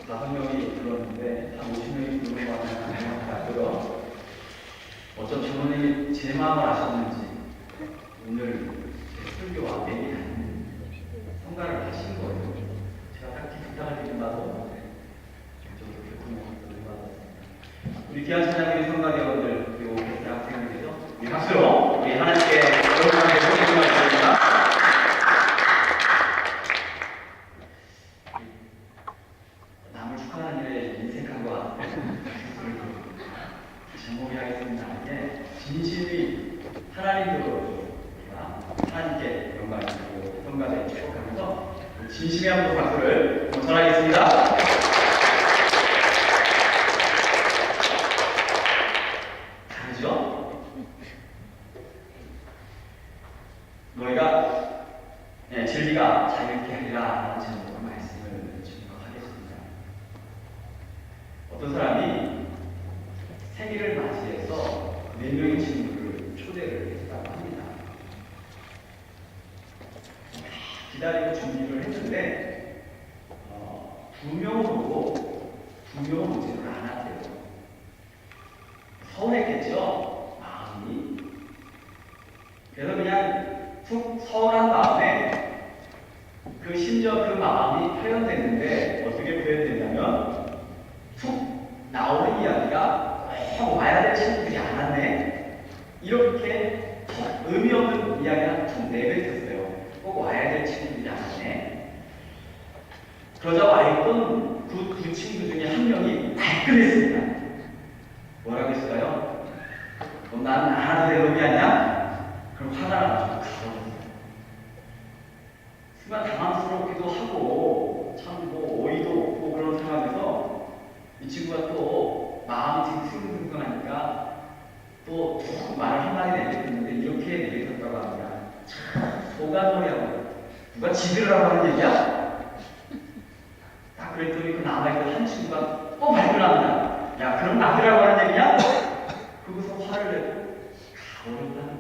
5명이 들었는데 한 50명이 들은 것 같고요. 어쩜 주머니 제 마음을 아셨는지 오늘 제 설교와 매일 성가를 하신 거예요. 제가 딱히 부탁을 드린 바도 없는데 저도 교통을 받았습니다. 우리 귀한 찬양의 성가 여러분들 그리고 캐스트 학생들께서 우리 박수로 우리 하나님께 영광의 소리를 드립니다. 남을 축하하는 일에 인색한 것 같아요. 제목이 하겠습니다. 이게 진심이 하나님으로 하나님께 영광을 드리고 평가를 축복하면서 진심의 한번 박수를 전하겠습니다. 다르죠? 너희가 진리가 자유케 하리라 하는 제목으로 말씀을 증거하겠습니다. 어떤 사람이 생일을 맞이해서 4명의 친구를 초대를 했다고 합니다. 기다리고 준비를 했는데 2명은 오고 2명은 오지를 않았대요. 서운했겠죠? 마음이. 그래서 그냥 툭 서운한 마음에 심지어 그 마음이 표현됐는데 어떻게 표현됐냐면 툭 나오는 이야기가 와야 될 친구들이 안 왔네. 이렇게 의미 없는 이야기가 툭 내뱉었어요. 꼭 와야 될 친구들이 안 왔네. 그러자 와있던 두 친구 중에 한 명이 발끈했습니다. 뭐라고 했을까요? 그럼 나는 안 와도 될 놈이 아니야? 그럼 화가 나가지고 가버렸어요. 순간 당황스럽기도 하고 참 어이도 없고 그런 상황에서 이 친구가 또 마음이 싱숭생숭하니까 또 말을 한마디 내뱉었는데 이렇게 내뱉었다고 합니다. 참 소가놀이하고 누가 지들으라고 하는 얘기야? 딱 그랬더니 그 남아있던 한 친구가 또 발끈합니다. 야 그럼 남이라고 하는 얘기냐? 그러고서 화를 내고 가버렸다는 거예요.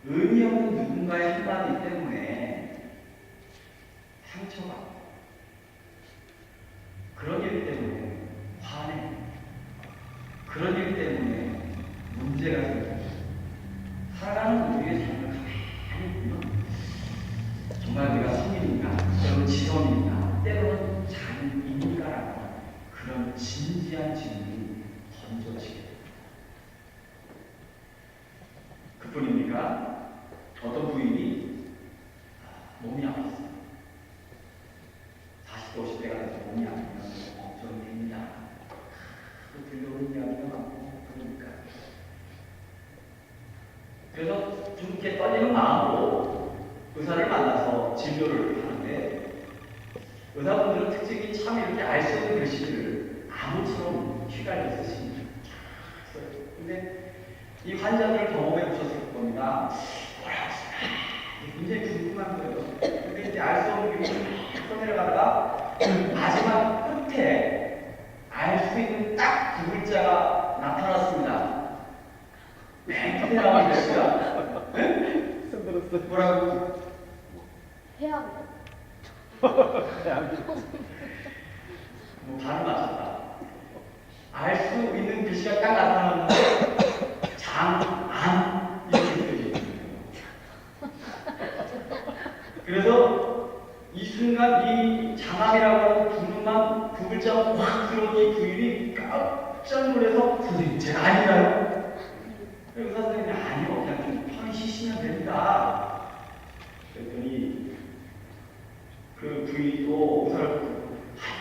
의미 없는 누군가의 한마디 때문에 상처받고 그런 일 때문에 화내 그런 일 때문에 문제가 생겨요. 살아가는 우리의 삶을 가만히 보면 정말 우리가 성인인가 때로는 지성인가 때로는 장인인가라는 그런 진지한 질문이 던져지게 됩니다. 그뿐입니까? 어떤 부인이 몸이 아팠어요. 40대, 50대가 돼서 몸이 아프면 걱정이 됩니다. 또 들려오는 이야기가 많고 그러니까. 그래서 좀 이렇게 떨리는 마음으로 의사를 만나서 진료를 하는데 의사분들은 특징이 참 이렇게 알 수 없는 글씨를 아무처럼 휘갈려 쓰십니다. 근데 이 환자들을 경험해 보셨을 겁니다. 뭐라고 쓰나? 굉장히 궁금한 거예요. 근데 이제 알 수 없는 글씨를 써내려가다가 마지막 끝에 알 수 있는 딱 두 글자가 나타났습니다. 맨 끝에 나온 글씨가 뭐라고? 해야지. 뭐 발음 맞췄다. 알 수 있는 글씨가 딱 나타났는데 장, 이렇게 쓰여져 있는 거예요. 그래서 이 순간 이 장암이라고 하는 부름만 두 글자가 확 들어온 이 부인이 깜짝 놀라서 선생님 제가 아닌가요? 의사 선생님이 아니요 그냥 좀 편히 쉬시면 됩니다. 그랬더니 그 부인이 또 의사를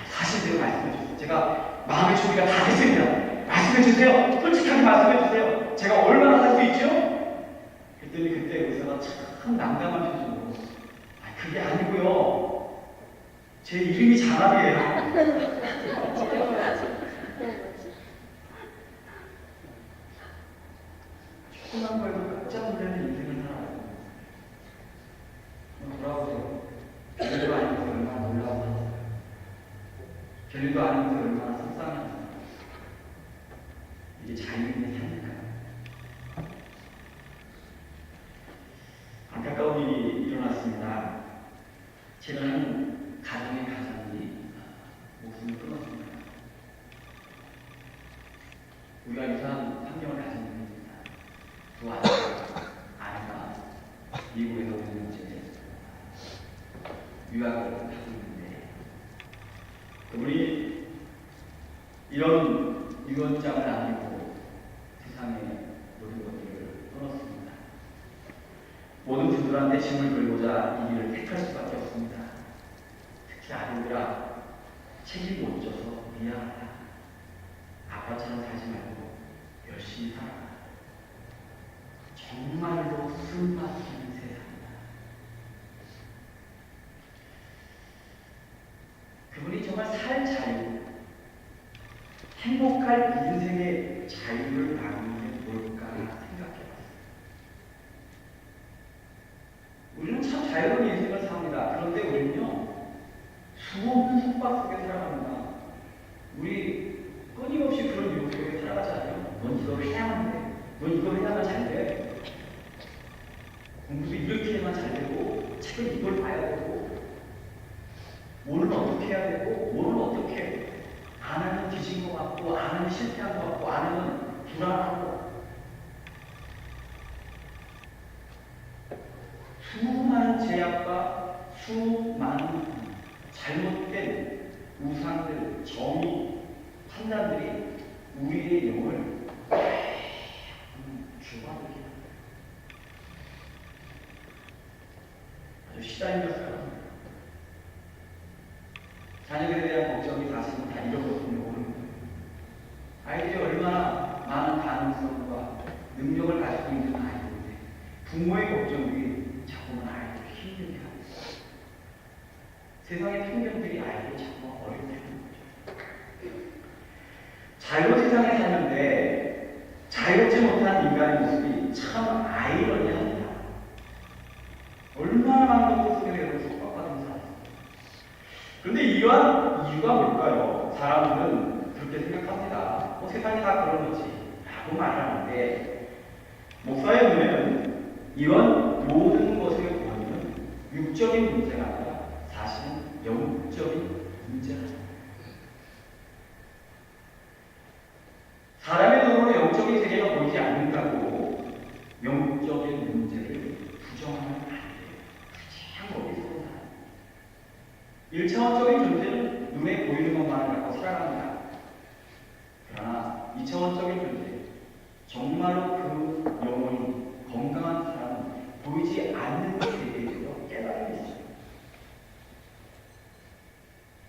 사실대로 말씀해 주세요. 제가 마음의 준비가 다 됐습니다. 말씀해 주세요. 솔직하게 말씀해 주세요. 제가 얼마나 살 수 있죠? 그랬더니 그때 의사가 참 난감한 표정으로 그게 아니고요. 제 이름이 장암이에요. 조그만 거에도 깜짝 놀라는 인생을 살아요. 돌아보세요. 별일도 아니면서 얼마나 놀라고 하세요. 별일도 아니면서 얼마나 속상해하세요. 이게 자유인의 삶일까요? 안타까운 일이 일어났습니다. 최근에는 가정의 가장이 목숨을 끊었습니다. 우리가 유사한 환경을 가진 분입니다. 두 아이가 미국에서 현재 유학을 하고 있는데 그분이 이런 유언장을 남기고 세상의 모든 것들을 떠났습니다. 모든 분들한테 짐을 걸고자 이 길을 택할 수밖에 없습니다. 특히 아들들아, 책임 못 져서 미안하다. 아빠처럼 살지 말고 열심히 살아라. 정말로 숨막히는 세상이다. 그분이 정말 살 자유, 행복할 인생의 자유를 나누는 게 뭘까 생각해봤어요. 우리는 참 자유로운 인생을 삽니다. 그런데 우리는요, 수없는 속박 속에 살아갑니다. 우리 끊임없이 그런 유혹 속에 살아가잖아요. 넌 이걸 해야만 돼. 넌 이걸 해야만 잘 돼. 공부도 이렇게 해야만 잘 되고, 책은 이걸 봐야 되고, 뭐는 어떻게 해야 되고, 뭐는 어떻게 해. 안 하면 뒤진 것 같고, 안 하면 실패한 것 같고, 안 하면 불안하고. 수많은 제약과 수많은 잘못된 우상들, 정의, 판단들이 우리의 영을 주화되게 아주 시달렸어요. 자녀들에 대한 걱정이 사실은 다 이런 것으로 오는 거예요. 아이들이 얼마나 많은 가능성과 능력을 가지고 있는 아이들인데 부모의 걱정들이 자꾸만 아이들을 힘들게 하고 있어요. 세상의 편견들이 아이들을 자꾸만 어렵게 하는 거죠. 자유로운 세상에 사는데 자유롭지 못한 인간의 모습이 참 아이러니합니다. 얼마나 많은 것들 속에 내가 속박받은 사람. 그런데 이러한 이유가 뭘까요? 사람들은 그렇게 생각합니다. 세상이 다 그런 거지 라고 말하는데 목사의 눈에는 이런 모든 것의 원인은 육적인 문제가 아니라 사실은 영적인 문제다. 사람의 눈으로 영적인 세계가 보이지 않는다고 영적인 문제를 부정하면 안 돼요. 그냥 거기서 살아요. 1차원적인 존재는 눈에 보이는 것만을 갖고 살아갑니다. 그러나 2차원적인 존재, 정말로 그 영혼이 건강한 사람은 보이지 않는 세계에 대해서 깨달음이 있어요.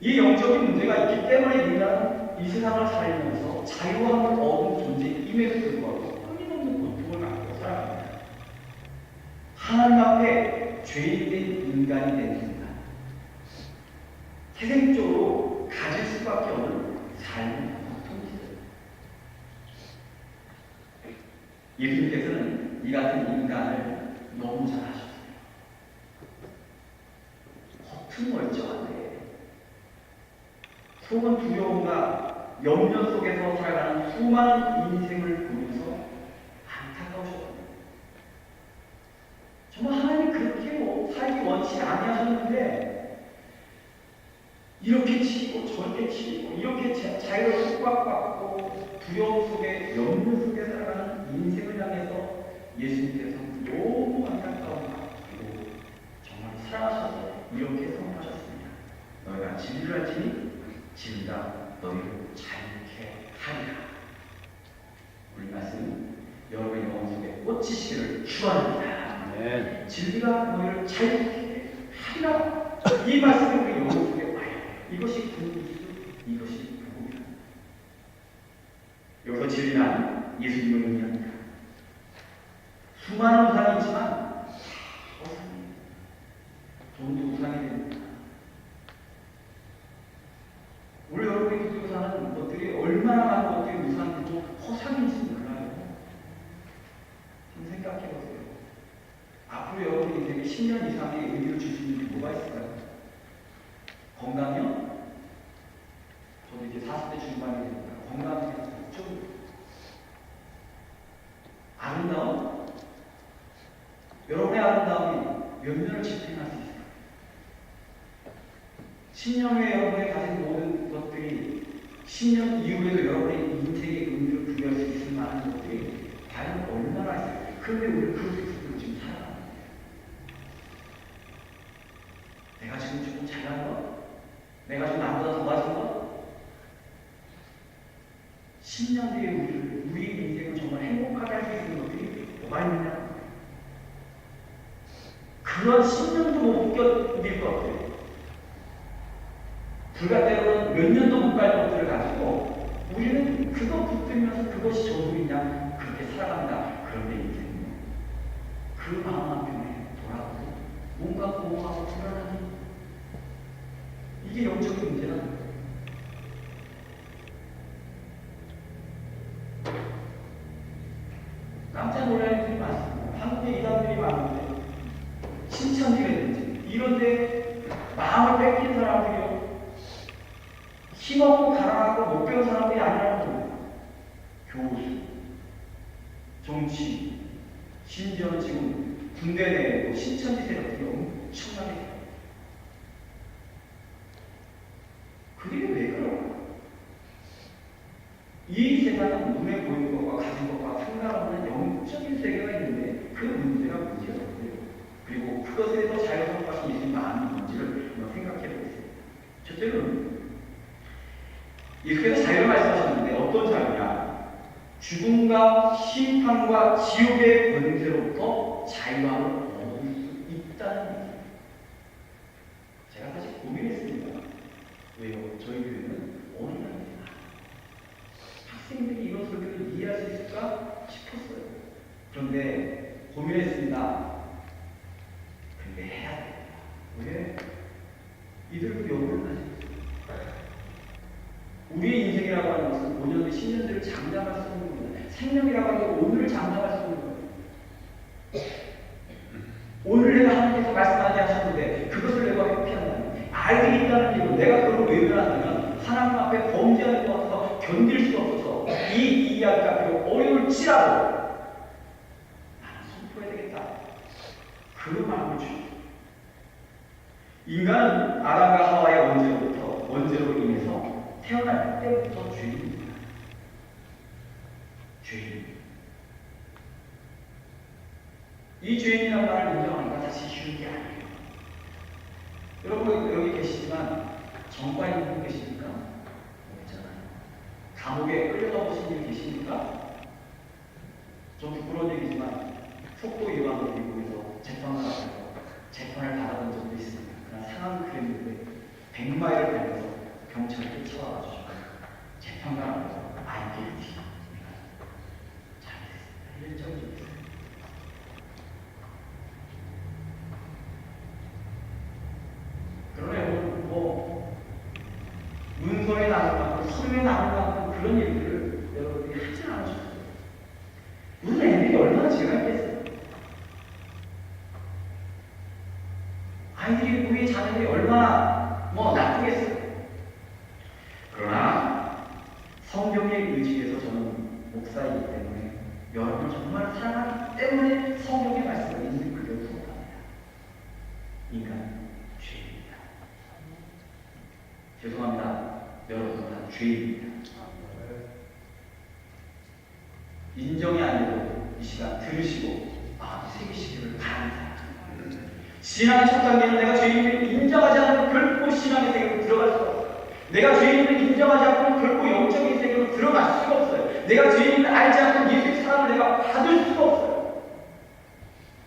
이 영적인 문제가 있기 때문에 인간은 이 세상을 살면서 자유함을 얻은 존재임에도 불구하고 끊임없는 고통을 갖고 살아갑니다. 하나님 앞에 죄인된 인간이 된 순간 태생적으로 가질 수밖에 없는 삶의 고통이 있어요. 예수님께서는 이 같은 인간을 너무 잘 아셨어요. 겉은 멀쩡한데 속은 두려움과 염려 속에서 살아가는 수많은 인생을 보면서 안타까우셨거든요. 정말 하나님 그렇게 살기 원치 아니하셨는데 이렇게 치고 저렇게 치고 이렇게 자유를 속박받고 두려움 속에 염려 속에 살아가는 인생을 향해서 예수님께서 너무 안타까운 마음으로 정말 사랑하셔서 이렇게 선포하셨습니다. 너희가 진리를 알지니 진리가 너희를 자유케 하리라. 우리 말씀 여러분의 영혼 속에 꽂히시기를 축원합니다. 네. 진리가 너희를 자유케 하리라. 이 말씀이 우리 영혼 속에 와요. 이것이 구원이죠. 이것이 복음이다. 여기서 진리란 예수님을 의미합니다. 수많은 우상이 있지만 우상이에요. 돈도 우상이 됩니다. 우리 여러분이 기도로 사는 것들이 얼마나 많은 것들이 우상이고 허상인지 몰라요. 좀 생각해보세요. 앞으로 여러분 인생에 10년 이상의 의미를 줄 수 있는 게 뭐가 있을까요? 건강이요? 저도 이제 40대 중반이 되니까 건강에 대해서 좀 아름다움? 여러분의 아름다움이 몇 년을 지탱할 수 있을까요? 10년 후에 여러분이 가진 모든 것들이 10년 이후에도 여러분의 인생의 의미를 부여할 수 있을 만한 것들이 과연 얼마나 있어요. 그런데 우리는 그 속으로 지금 살아가는 거예요. 내가 지금 조금 잘난 것? 내가 좀 나보다 더 가진 것? 10년 뒤에 우리 인생을 정말 행복하게 할 수 있는 것들이 뭐가 있느냐? 그런 10년도 못 견딜 것 같아요. 불과 때로는 몇 년도 못 갈 것들을 가지고 우리는 그거 붙들면서 그것이 전부이냐 그렇게 살아간다. 그런데 인생은 그 마음 한편에 돌아오고 뭔가 공허하고 불안하니 이게 영적인 문제라는 거예요. 깜짝 놀라는 일이 많습니다. 한국에 이단들이 많은데 신천지라든지 이런데 마음을 뺏긴 사람들이요. 힘없고 가난하고 못 배운 사람들이 아니라는 겁니다. 교수, 정치, 심지어는 지금 군대 내에도 신천지 세력들이 엄청나게 있어요. 그게 왜 그럴까? 이 세상은 눈에 보이는 것과 가진 것과 상관없는 영적인 세계가 있는데 그 문제가 문제였고요. 그리고 그것에 더 자유스럽게 예수님 마음이 뭔지를 한번 생각해 보세요. 첫째로는 예수께서 자유를 말씀하셨는데 어떤 자유냐? 죽음과 심판과 지옥의 권세로부터 자유함을 얻을 수 있다는 얘기입니다. 제가 사실 고민했습니다. 왜요? 저희 교회는 어린아이입니다. 학생들이 이런 설교를 이해할 수 있을까 싶었어요. 그런데 고민했습니다. 근데 해야 됩니다. 왜? 이들도 영혼을 가지고 있어요. 우리의 인생이라고 하는 것은 5년 뒤, 10년 뒤를 장담할 수 없는 겁니다. 생명이라고 하는 것은 오늘을 장담할 수 없는 겁니다. 오늘 내가 하나님께서 말씀하지 하셨는데 그것을 내가 회피한다면 아이들이 있다는 이유로 내가 그걸 외면한다면 하나님 앞에 범죄하는 것 같아서 견딜 수 없어서 이 이야기가 비록 어려울지라도 나는 선포해야 되겠다. 그 마음을 주십시오. 인간은 아담과 하와의 원죄로 인해서 태어날 때부터 죄인입니다. 죄인. 이 죄인이라는 말을 인정하니까 사실 쉬운 게 아니에요. 여러분 여기 계시지만 정과인 분 계십니까? 없잖아요. 감옥에 끌려가 보신 분 계십니까? 좀 부끄러운 얘기지만 속도 위반으로 미국에서 재판을 받아서 재판을 받아본 적도 있습니다. 그러나 상황을 그랬는데 100마일을 달려서 경찰을 쫓아와가지고 재판관 앞에서 아이들이 잘했습니다. 이런 적이 있어요. 그러나 여러분 문서에 나올 만큼 서류에 나올 만큼 그런 일들을 여러분들이 하지 않으셨어요. 우리 애들이 얼마나 죄가 있겠어요? 아이들이 우리 자녀들이 얼마나 나쁘겠어요? 그러나 성경에 의지해서 저는 목사이기 때문에 여러분을 정말 사랑하기 때문에 성경의 말씀을 있는 그대로 소개합니다. 인간 죄입니다. 죄송합니다. 여러분 다 죄입니다. 인정이 안 돼도 이 시간 들으시고 마음 새기시기를 바랍니다. 신앙의 첫 단계는 내가 죄인임을 인정하지 않으면 결코 신앙의 세계로 들어갈 수가 없어요. 내가 죄인임을 인정하지 않으면 결코 영적인 세계로 들어갈 수가 없어요. 내가 죄인임을 알지 않으면 예수의 사랑을 내가 받을 수가 없어요.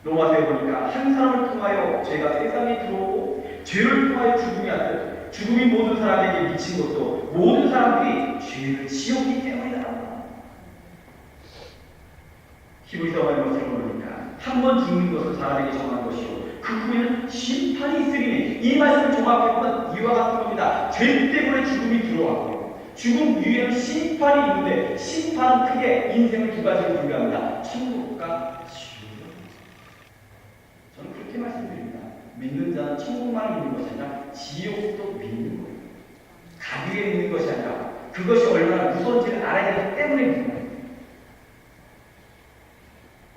로마서에 보니까 한 사람을 통하여 죄가 세상에 들어오고 죄를 통하여 죽음이 왔어요. 죽음이 모든 사람에게 미친 것도 모든 사람들이 죄를 지었기 때문이다. 히브리서 말씀을 보니까 한 번 죽는 것은 사람에게 정한 것이요 그 후에는 심판이 있으리니 이 말씀을 종합해보면 이와 같은 겁니다. 죄 때문에 죽음이 들어왔고요. 죽음 위에는 심판이 있는데 심판은 크게 인생을 두 가지로 분류합니다. 천국과 지옥입니다. 저는 그렇게 말씀드립니다. 믿는 자는 천국만 믿는 것이 아니라 지옥도 믿는 거예요. 가비에 믿는 것이 아니라 그것이 얼마나 무서운지를 알아야 되기 때문에 믿는 거예요.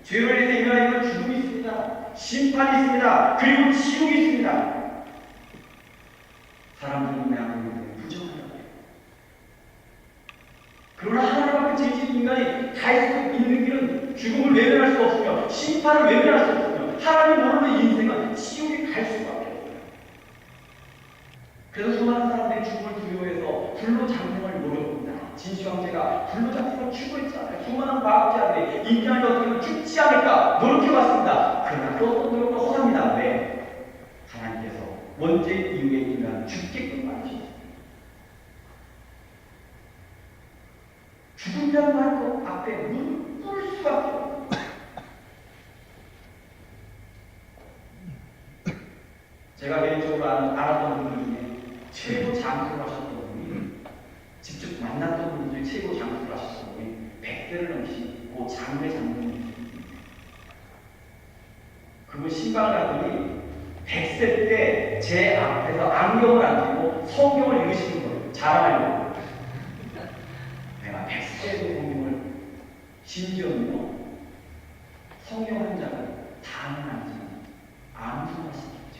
죄로 인해 인간에게는 죽음이 있습니다. 심판이 있습니다. 그리고 지옥이 있습니다. 사람들이 나오는 부정하다고 해요. 그러나 하나님 앞에 죄진 인간이 갈 수 있는 길은 죽음을 외면할 수 없으며 심판을 외면할 수 없으며 하나님 모르는 인생은 지옥에 갈 수밖에 없어요. 그래서 수많은 사람들이 죽음을 두려워해서 불로 장생을 노려봅니다. 진시황제가 불로 장생을 추구했잖아요. 수많은 과학자들이 인간이 어떻게든 죽지 않을까 노력해왔습니다. 그러나 그 어떤 노력도 허사합니다. 왜? 하나님께서 원죄 이후에 인간 죽게끔 만드셨습니다. 죽음이라는 말 앞에 눈을 뚫을 수밖에 없어요. 제가 개인적으로 알았던 분들 중에 최고 장수를 하셨던 분이, 직접 만났던 분들 중에 최고 장수를 하셨던 분이 100세를 넘으신 고 장례 장로님이십니다. 그분 신방을 하더니 100세 때 제 앞에서 안경을 안 끼고 성경을 읽으시는 거예요. 자랑하려고. 내가 100세도 성경을, 심지어는요, 성경 한 장을 다는 아니지만 암송하시겠죠.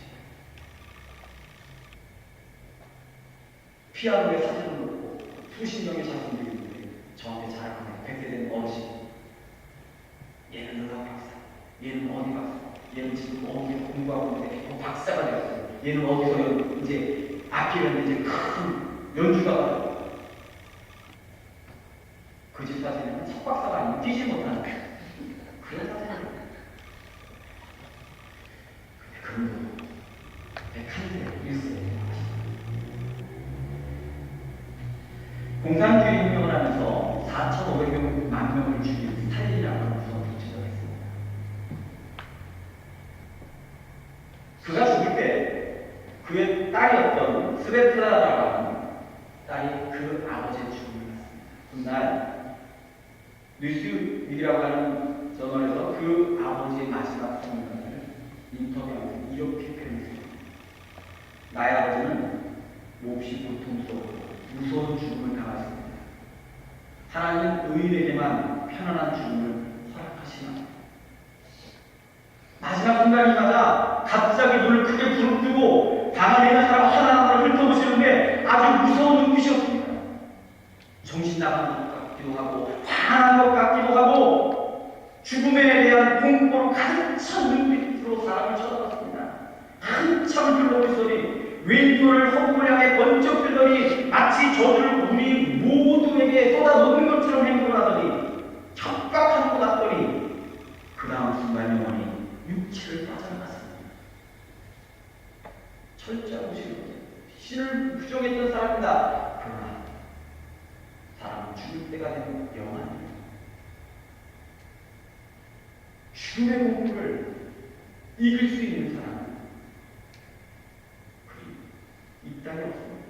피아노에 사진을 놓고 수십 명의 자손들이 있는데 저한테 자랑합니다. 100세 된 어르신. 얘는 의학 박사, 얘는 어디 박사, 얘는 지금 어디서 공부하고 있는데 박사가 되었어요. 얘는 어디서 이제 악기를 이제 큰 연주가 그 집 사진은 석박사가 아니면 뛰지 못하는 그런 사진이에요. 근데 그런 거 101세 있어요. 공산주의 혁명을 하면서 4,500만 명을 죽인 스탈린이라는 무서운 지정했습니다. 그가 죽을 때 그의 딸이었던 스베트라라는 딸이 그 아버지의 죽음을 했습니다. 그날 뉴스윗이라고 하는 저널에서 그 아버지의 마지막 순간을 인터뷰하면서 이렇게 표현했습니다. 나의 아버지는 몹시 고통스럽고 무서운 죽음을 당했습니다. 하나님은 의인에게만 편안한 죽음을 허락하시나. 마지막 순간이 맞아 갑자기 눈을 크게 부릅뜨고 방안에 있는 사람 하나하나를 훑어보시는데 아주 무서운 눈빛이었습니다. 정신 나간 것 같기도 하고 화난 것 같기도 하고 죽음에 대한 공포로 가득 찬 눈빛으로 사람을 쳐다봤습니다. 한참 흘러보더니 왼손을 허공을 향해 번쩍 들더니 마치 저주를 우리 모두에게 쏟아놓는 것처럼 행동을 하더니 협박하는 것 같더니 그 다음 순간 영혼이 육체를 빠져나갔습니다. 철저하고 신을 부정했던 사람입니다. 그러나 사람은 죽을 때가 되면 영원합니다. 죽음의 공포를 이길 수 있는 사람은 이 땅에 없습니다.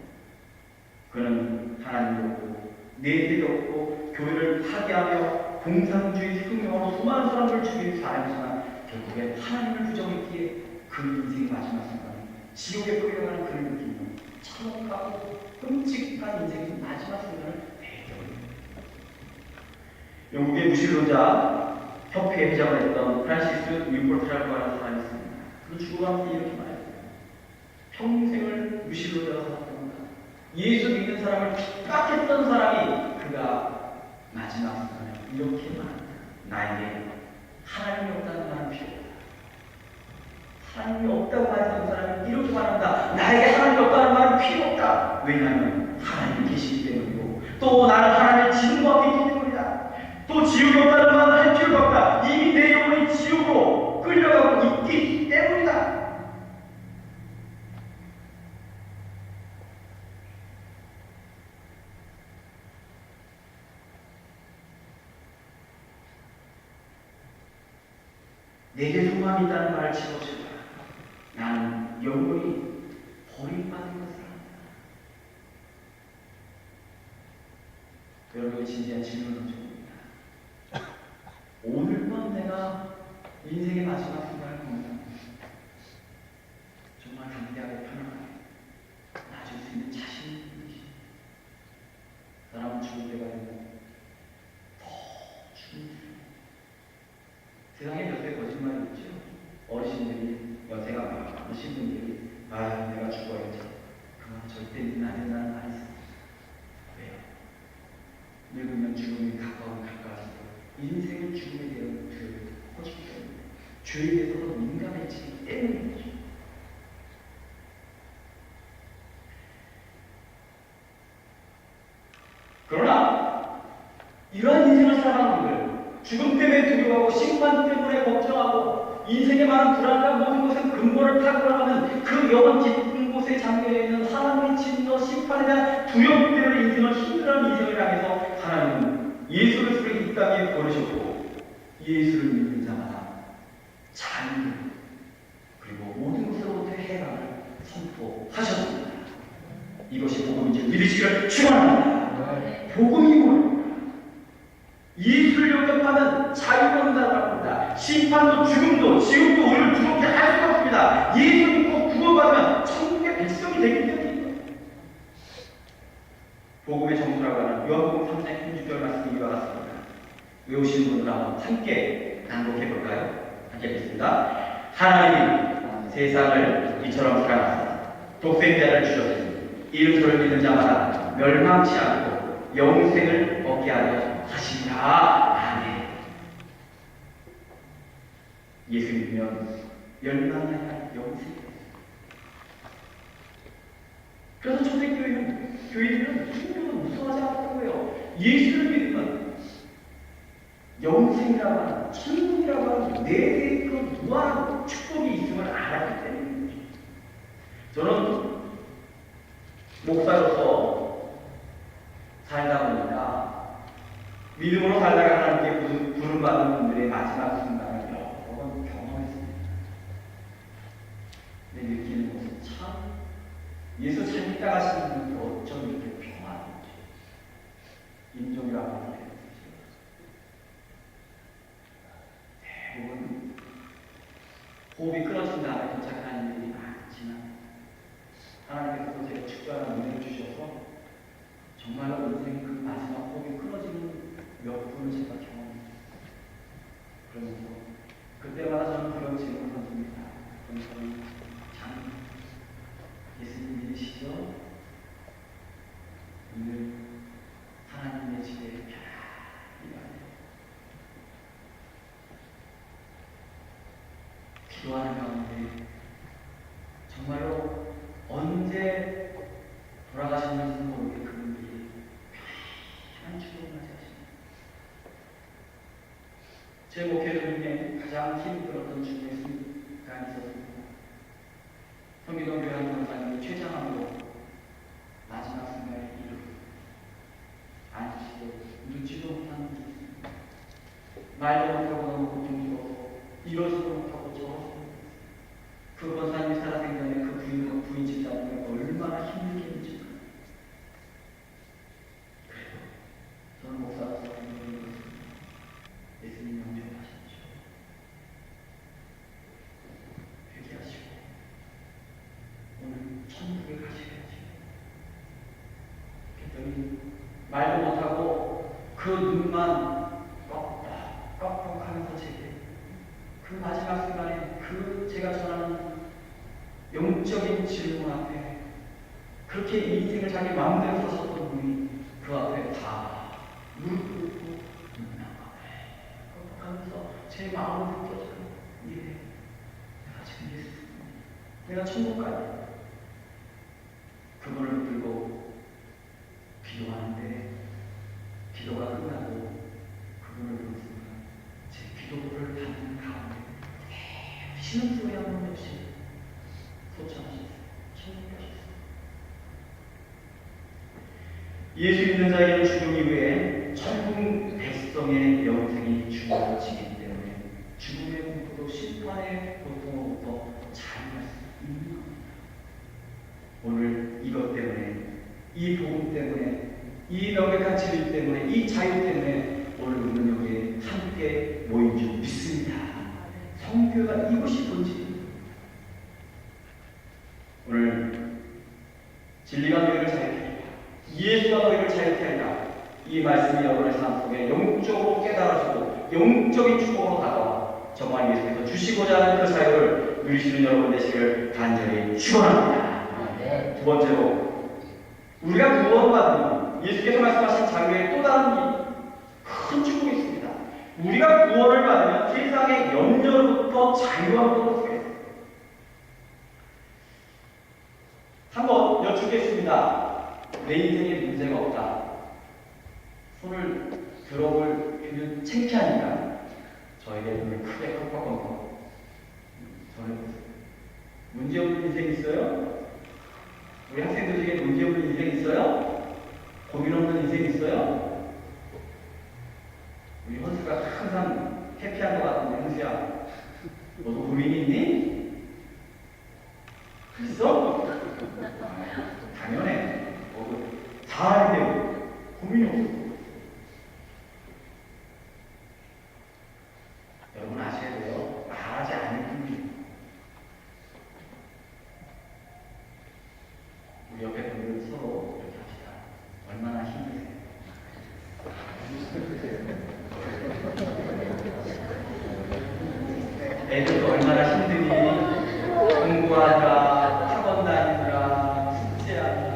그는 하나님이 없고 내들이 없고 교회를 파괴하며 공산주의 혁명으로 수많은 사람을 죽인 사람이지만 결국에 하나님을 부정했기에 그 인생의 마지막 순간에 지옥에 끌려가는 그를 느끼는 참혹하고 끔찍한 인생의 마지막 순간을 배경입니다. 영국의 무신론자 협회 회장을 했던 프란시스 윈볼트라고 하는 사람이 있습니다. 그 죽어가면서 이렇게 말했어요. 평생을 무신론자로 살았답니다. 예수 믿는 사람을 핍박했던 사람이 그가 마지막 순간에 이렇게 말합니다. 나에게 하나님이 없다는 말은 필요 없다. 하나님이 없다고 말했던 사람은 이렇게 말한다. 나에게 하나님이 없다는 말은 필요 없다. 왜냐하면 하나님이 계시기 때문이고 또 나는 하나님의 진노가 있기 때문이다. 또 지옥이 없다는 말은 할 필요가 없다. 이미 내 영혼이 지옥으로 끌려가고 있기 때문이다. 내게 소망이 있다는 말을 집어주라. 나는 영원히 버림받은 것을 합니다. 여러분 진지한 질문을 줍니다. 오늘 밤 내가 인생의 마지막 순간을 보면 정말 담대하게 편안하게 놔줄 수 있는 자신이 있는 것입니다. 사람은 죽을 때가 되면 더 죽는 세상에 몇세 거짓말이 있죠. 어르신들이, 여태가 많으신 분들이, 내가 죽어야지. 그건 절대 있는 안 된다는 말이 있습니다. 왜요? 늙으면 죽음이 가까워지고 인생은 죽음에 대한 두려움이 커지기 때문에 죄에 대해서 더 민감해지기 때문이죠. 그러나 이러한 인생을 살아가는 분들, 죽음 때문에 두려워하고 심판 때문에 걱정하고 인생의 많은 불안과 모든 것에 근본을 타고나가는 그 영원 깊은 곳에 잠겨있는 하나님의 진노 심판에 대한 두려움 때문에 인생을 힘들어하는 인생을 향해서 하나님은 예수 그리스도를 이 땅에 보내셨고 예수를 믿는 자마다 자유 그리고 모든 것으로부터 해방을 선포하셨습니다. 이것이 복음인지 믿으시기를 축원합니다. 복음이 뭐예요? 예수를 영접하면 자유가 온다고 합니다. 심판도 죽음도 지옥도 우리를 두렵게 할 수가 없습니다. 예수 믿고 구원받으면 천국의 백성이 되기 때문입니다. 복음의 정수라고 하는 요한복음 3장 16절 말씀이 이와 같습니다. 외우시는 분들 한번 함께 낭독해 볼까요? 함께 읽겠습니다. 하나님이 세상을 이처럼 사랑하사 독생자를 주셨으니 이는 저를 믿는 자마다 멸망치 않고 영생을 얻게 하려 하시니라. 아멘. 예수 믿으면 멸망이 아니라 영생이 있어요. 그래서 초대교회는 교회들은 순교를 무서워하지 않았다고 해요. 예수를 믿으면 영생이라고 하는 천국이라고 하는 내 그런 무한한 축복이 있음을 알았기 때문입니다. 저는 목사로서 살다 보니까 믿음으로 살다가 하나님께 부름받은 분들의 마지막 순간을 여러 번 경험했습니다. 근데 느끼는 것은 참 예수 잘 믿다 가시는 분들이 어쩜 이렇게 평안한지 인종이라고 하는 게 대부분 호흡이 끊어진 다음에 도착하는 일이 많지만 하나님께서 제가 축복하는 은혜를 주셔서 정말로 인생 그 마지막 호흡이 끊어지는 몇 분을 제가 경험했어요. 그러면서 그때마다 저는 그런 질문을 던집니다. 그러면서 참 예수님 믿으시죠? 오늘 하나님의 집에 편안히 가요. 기도하는 가운데 정말로 언제 돌아가셨는지는 모르게 그분들이 편한 축복을 맞이하십니다. 제 목회자 중에 가장 힘들었던 중에 순간이 있었습니다. 성기동 교회 한 권사님이 최장암으로 마지막 순간에 이르고 안시고 눈치도 못하는 일이 있습니다. 말도 못하고 너무 고통스러워서 이러지도 못하고 저러지도 못했어요. 그 권사님이 살아생전에 그 부인 집사님이 얼마나 힘들게 했는지 그래도 저는 목사로서 힘든 것은 예수님 영접하십시오. 회개하시고 오늘 천국에 가셔야지. 그랬더니 말도 못하고 그 눈만 꺽꺽하면서 제게 그 마지막 순간에 그 제가 전하는 영적인 질문 앞에 그렇게 인생을 자기 마음대로 썼던 분이 그 앞에 다 무릎 꿇고 꺽꺽하면서 제 마음을 느껴져요. 예, 내가 지금 예수 내가 천국 가야 그분을 붙들고 기도하는데 기도가 끝나고 그분을 부르는 제 기도를 받는 가운데 신음소리 한 번 없이 소천하셨어요. 천국 가셨어요. 예수 믿는 자에게는 죽음 이후에 천국 백성의 영생이 주어지기 때문에 죽음의 공포도 심판의 고통으로부터 자유할 수 있는 겁니다. 오늘 이것 때문에 이 복음 때문에 이 명백한 진리 때문에 이 자유 때문에 오늘 우리는 여기에 함께 모인 줄 믿습니다. 성교가 이것이 본질입니다. 오늘 진리가 너희를 자유케 하리라. 예수가 너희를 자유케 하리라. 이 말씀이 여러분의 삶 속에 영적으로 깨달아지고 영적인 축복으로 다가와 정말 예수께서 주시고자 하는 그 자유를 누리시는 여러분 되시기를 간절히 축원합니다. 번째로, 우리가 구원받으면 예수께서 말씀하신 자유의 또 다른 큰 축복이 있습니다. 우리가 구원을 받으면 세상의 염려로부터 자유함으로 얻게 됩니다. 한번 여쭙겠습니다. 내 인생에 문제가 없다. 손을 들어볼 필요는 창피하니까 저에게 눈을 크게 깜빡깜빡 전해보세요. 문제 없는 인생 있어요? 우리 학생들 중에 문제 없는 인생 있어요? 고민 없는 인생 있어요? 우리 헌수가 항상 해피한 것 같은데, 헌수야, 너도 고민이 있니? 있어? 당연해. 너도 잘하는데 고민이 없어. 여러분 아셔야 돼요. 말하지 않는 분이. 우리 옆에 분들 서로 이렇게 합시다. 얼마나 힘드세요? 애들도 얼마나 힘드니? 공부하느라, 학원 다니느라, 숙제하느라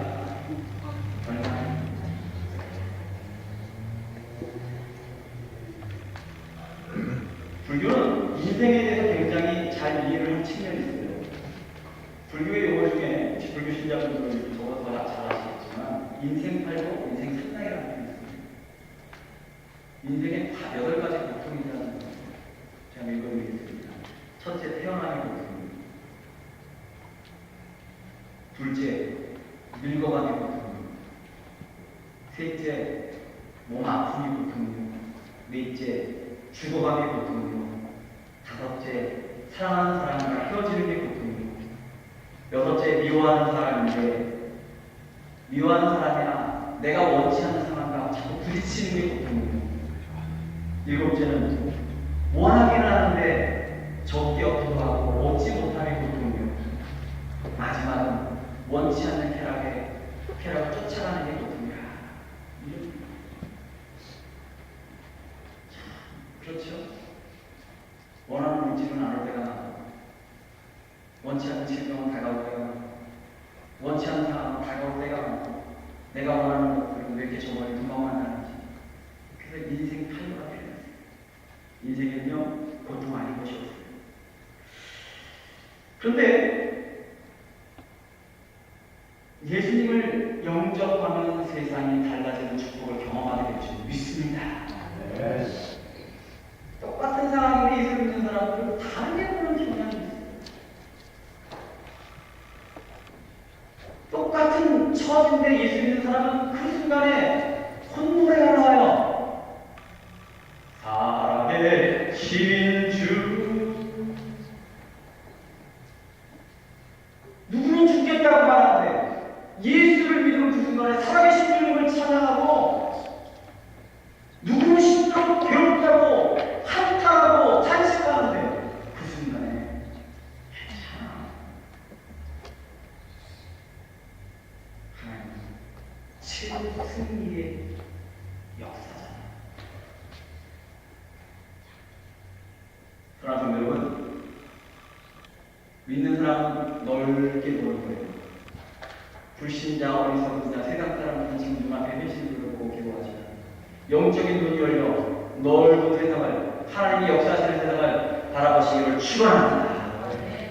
얼마나 불교는 인생에 대해서 굉장히 잘 이해를 한 측면이 있어요. 불교의 용어 중에 불교 신자분들은 저보다 잘 아시겠지만 인생 팔고 인생 상당이라는 표현이 있습니다. 인생에 다 8가지 고통이 있다는 거예요. 제가 읽어드리겠습니다. 첫째, 태어남의 고통. 둘째, 늙어가는 고통. 셋째, 몸 아픔의 고통. 넷째, 죽어가는 고통. 다섯째, 사랑하는 사람과 헤어지는 게 고통이고, 여섯째, 미워하는 사람인데 미워하는 사람이나 내가 원치 않는 사람과 자꾸 부딪히는 게 고통이고, 일곱째는 원하기는 하는데 적게 얻기도 하고 얻지 못함이 고통이고, 마지막은 원치 않는 쾌락을 쫓아가는 게 고통이야. 그렇죠? 원하는 물질은 안 올 때가 많고, 원치 않는 질병은 다가올 때가 많고, 원치 않는 사람은 다가올 때가 많고, 내가 원하는 것들은 왜 이렇게 저번에 금방 만나는지. 그래서 인생 탈로가 되는 거예요. 인생은요, 고통 아닌 것이 없어요. 그런데 예수님을 영접하면 세상이 달라지는 축복을 경험하게 될 줄 믿습니다. 네. 똑같은 상황에 예수 믿는 사람들은 다르게 보는 경향이 있어요. 똑같은 처지인데 예수 믿는 사람은 그 순간에 콧노래가 나와요. 살아계신 주. 누구는 죽겠다고 말하는데 예수를 믿는 그 순간에 살아계신 주님을 찬양하고, 누구는 힘들고 괴롭다고 한탄하고 탄식하는데 그 순간에 괜찮아. 하나님 최고 승리의 역사잖아. 그러나 여러분, 믿는 사람은 넓게 보는 거예요. 불신자, 어리석은 자, 세상 사람들은 지금 눈앞에 현실을 보고 기도하지만 영적인 눈이 열려 넓은 세상을, 하나님이 역사하시는 세상을 바라보시기를 축원합니다.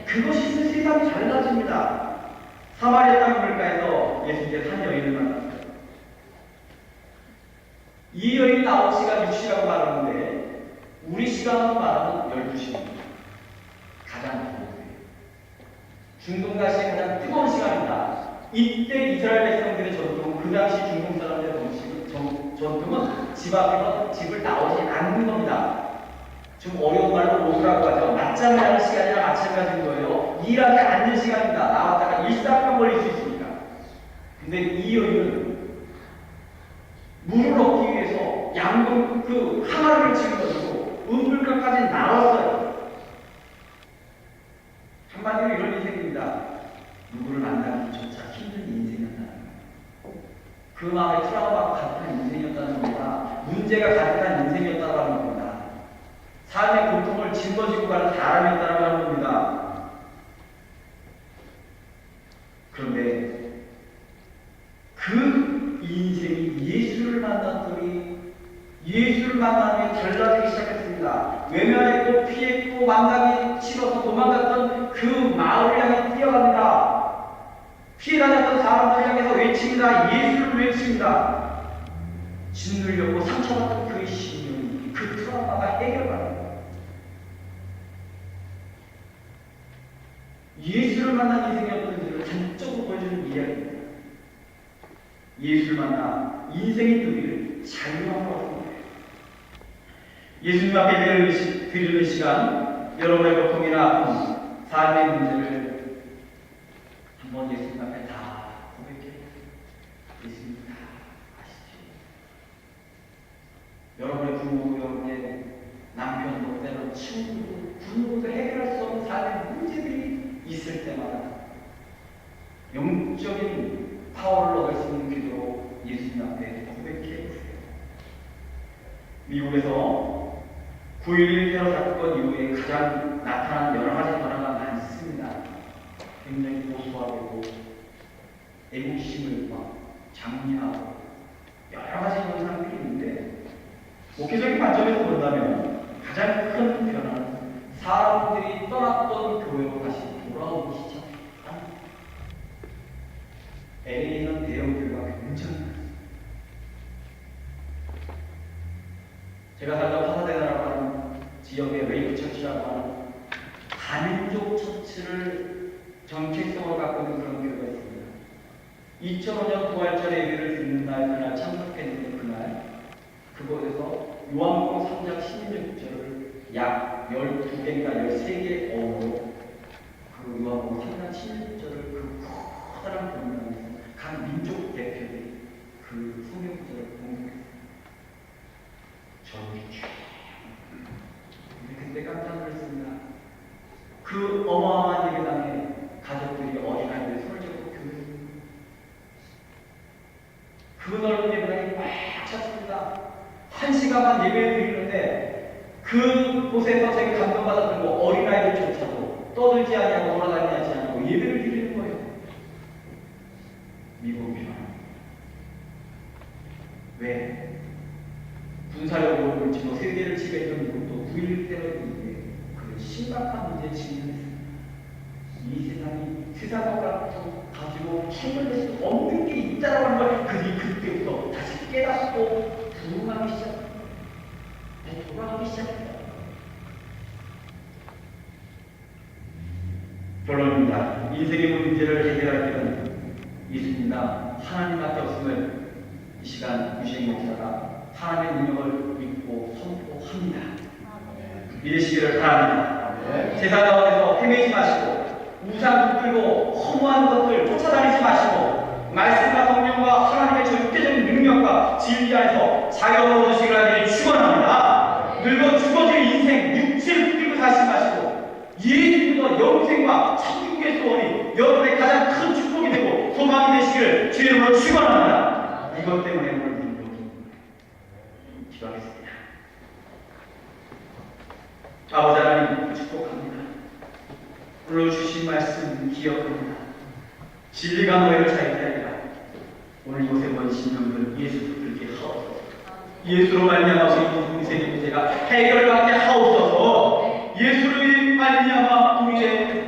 그것이 세상이 달라집니다. 사마리아 땅 물가에서 예수님께서 한 여인을 만났어요. 이 여인 9시간, 6시간 말하는데 우리 시간으로 말하면 12시입니다. 가장 더워요. 중동가시의 가장 뜨거운 시간입니다. 이때 이스라엘 백성들의 전통은, 그 당시 중동 사람들의 전통은 집 앞에서 집을 나오지 않는 겁니다. 좀 어려운 말로 오후라고 하죠. 낮잠을 하는 시간이랑 마찬가지인 거예요. 일하지 않는 시간입니다. 나왔다가 일사병 걸릴 수 있으니까. 근데 이 여인은 물을 얻기 위해서 양동 그 항아리를 짊어지고 은물가까지 나왔어요. 한마디로 이런 인생입니다. 누구를 만나기조차 힘든 인생이었다는 거예요. 그 마음에 트라우마가 가득한 인생이었다는 겁니다. 문제가 가득한 인생이었다는 겁니다. 삶의 고통을 짊어지고 가는 사람이었다는 겁니다. 그런데 만남이 달라지기 시작했습니다. 외면했고 피했고 만나기 싫어서 도망갔던 그 마을을 향해 뛰어갑니다. 피해 다녔던 사람들을 향해서 외칩니다. 예수를 외칩니다. 짓눌렸고 상처받던 그 심령, 그 트라우마가 해결받습니다. 예수를 만난 인생이었던지를 단적으로 보여주는 이야기입니다. 예수를 만나 인생의 누리를 자유하고 왔습니다. 예수님 앞에 드리는 시간, 여러분의 고통이나 아픔, 삶의 문제를 한번 예수님 앞에 다 고백해. 예수님 다 아시죠? 여러분의 부모, 여러분의 남편도, 때로 친구도, 부모도 해결할 수 없는 삶의 문제들이 있을 때마다 영적인 파워를 얻을 수 있는 기도로 예수님 앞에 고백해 보세요. 미국에서 9.11 테러 사건 이후에 가장 나타난 여러 가지 변화가 많습니다. 굉장히 고소하고 애국심을 막 장려하고 여러 가지 현상들이 있는데, 목회적인 관점에서 본다면 가장 큰 변화는 사람들이 떠났던 교회로 다시 돌아오기 시작합니다. LA에 있는 대형 교회가 굉장히 많습니다. 제가 살던 파사데나라고 하는 지역의 웨이크 처치라고 하는 다민족 처치를 정체성을 갖고 있는 그런 교회가 있습니다. 2005년 부활절 예배를 듣는 날, 그날 참석했는데, 그날 그곳에서 요한복음 3장 16절을 약 12개인가 13개의 어원으로 그 요한복음 3장 16절을 그 커다란 공간에서 각 민족 대표들이 그 성경 구절을 공격했어요. 저기 근데 그때 깜짝 놀랐습니다. 그 어마어마한 예배당에 가족들이 어린아이들 손을 잡고 교회했습니다. 그 넓은 예배당이 꽉 찼습니다. 1시간만 예배를 드리는데 그곳에서 제가 감동받았던 거, 어린아이들조차도 떠들지 아니하고 돌아다니지 않고 예배를 드리는 거예요. 미국 변화. 왜? 군사력으로 물치고 세계를 지배했던 미국도 9.11 테러 이후에 그 심각한 문제에 직면했습니다. 이 세상이 세상과 가지고 해결될 수 없는 게 있다고 하는 걸 그들이 그때부터 다시 깨닫고 부흥하기 시작합니다. 돌아가기 시작합니다. 결론입니다. 인생의 문제를 해결할 때는 예수님이나 하나님밖에 없음을 이 시간 유시행 목사가 하나님의 능력을 믿고 선포합니다. 믿으시기를 바랍니다. 세상 가운데서 헤매지 마시고 우상 붙들고 허무한 것들 쫓아다니지 마시고 말씀과 성령과 하나님의 절대적인 능력과 진리 안에서 자격을 얻으시기를 하기를 축원합니다. 늙어 죽어질 인생 육체를 붙들고 사시지 마시고 예수님과 영생과 천국의 소원이 여러분의 가장 큰 축복이 되고 소망이 되시기를 주의 이름으로 축원합니다. 이것 때문에 오늘 기도하겠습니다. 아버지 하나님 축복합니다. 오늘 주신 말씀 기억합니다. 진리가 너희를 자유케 하리라. 오늘 이곳에 온 신령들 예수 붙들게 하옵소서. 예수로 말미암아 우리 인생의 문제가 해결받게 하옵소서. 예수로 말미암아 우리의